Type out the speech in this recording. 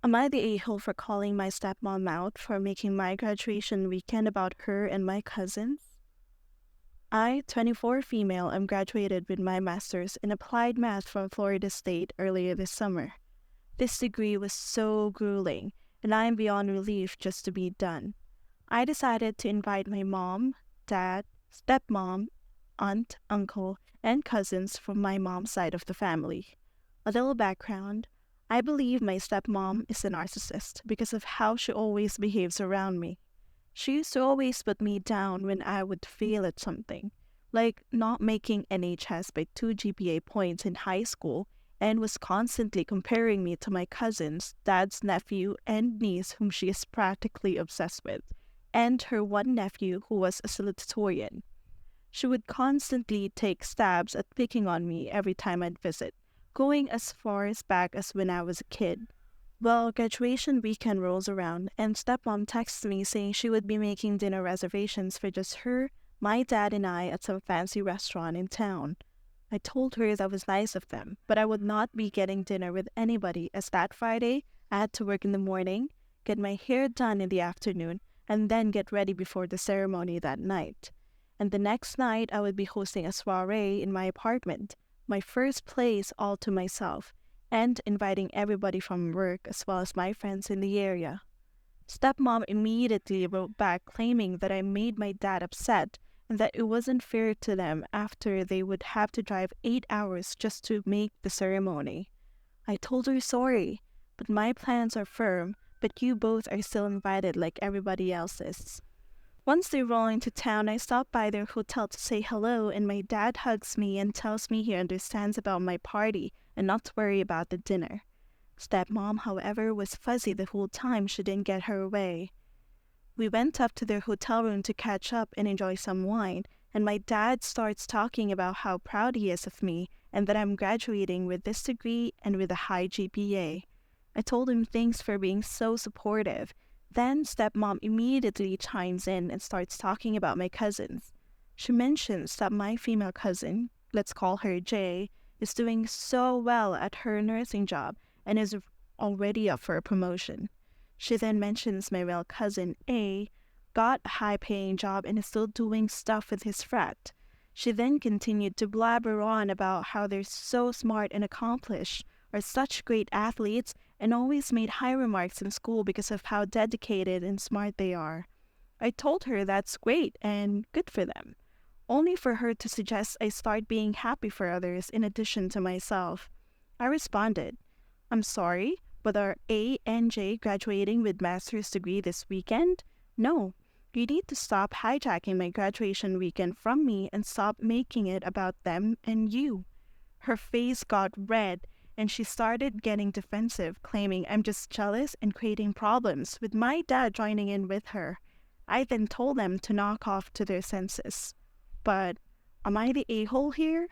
Am I the a-hole for calling my stepmom out for making my graduation weekend about her and my cousins? I, 24 female, am graduated with my master's in applied math from Florida State earlier this summer. This degree was so grueling, and I am beyond relief just to be done. I decided to invite my mom, dad, stepmom, aunt, uncle, and cousins from my mom's side of the family. A little background: I believe my stepmom is a narcissist because of how she always behaves around me. She used to always put me down when I would fail at something, like not making NHS by 2 GPA points in high school, and was constantly comparing me to my cousins, dad's nephew, and niece, whom she is practically obsessed with, and her one nephew who was a salutatorian. She would constantly take stabs at picking on me every time I'd visit, going as far as back as when I was a kid. Well, graduation weekend rolls around, and stepmom texts me saying she would be making dinner reservations for just her, my dad, and I at some fancy restaurant in town. I told her that was nice of them, but I would not be getting dinner with anybody as that Friday I had to work in the morning, get my hair done in the afternoon, and then get ready before the ceremony that night. And the next night I would be hosting a soiree in my apartment, my first place all to myself, and inviting everybody from work as well as my friends in the area. Stepmom immediately wrote back claiming that I made my dad upset and that it wasn't fair to them after they would have to drive 8 hours just to make the ceremony. I told her sorry, but my plans are firm, but you both are still invited like everybody else is. Once they roll into town, I stop by their hotel to say hello, and my dad hugs me and tells me he understands about my party and not to worry about the dinner. Stepmom, however, was fuzzy the whole time she didn't get her way. We went up to their hotel room to catch up and enjoy some wine, and my dad starts talking about how proud he is of me and that I'm graduating with this degree and with a high GPA. I told him thanks for being so supportive. Then stepmom immediately chimes in and starts talking about my cousins. She mentions that my female cousin, let's call her Jay, is doing so well at her nursing job and is already up for a promotion. She then mentions my male cousin A got a high-paying job and is still doing stuff with his frat. She then continued to blabber on about how they're so smart and accomplished, are such great athletes, and always made high remarks in school because of how dedicated and smart they are. I told her that's great and good for them, only for her to suggest I start being happy for others in addition to myself. I responded, I'm sorry, but are A and J graduating with master's degree this weekend? No. You need to stop hijacking my graduation weekend from me and stop making it about them and you. Her face got red and she started getting defensive, claiming I'm just jealous and creating problems, with my dad joining in with her. I then told them to knock off to their senses. But am I the a-hole here?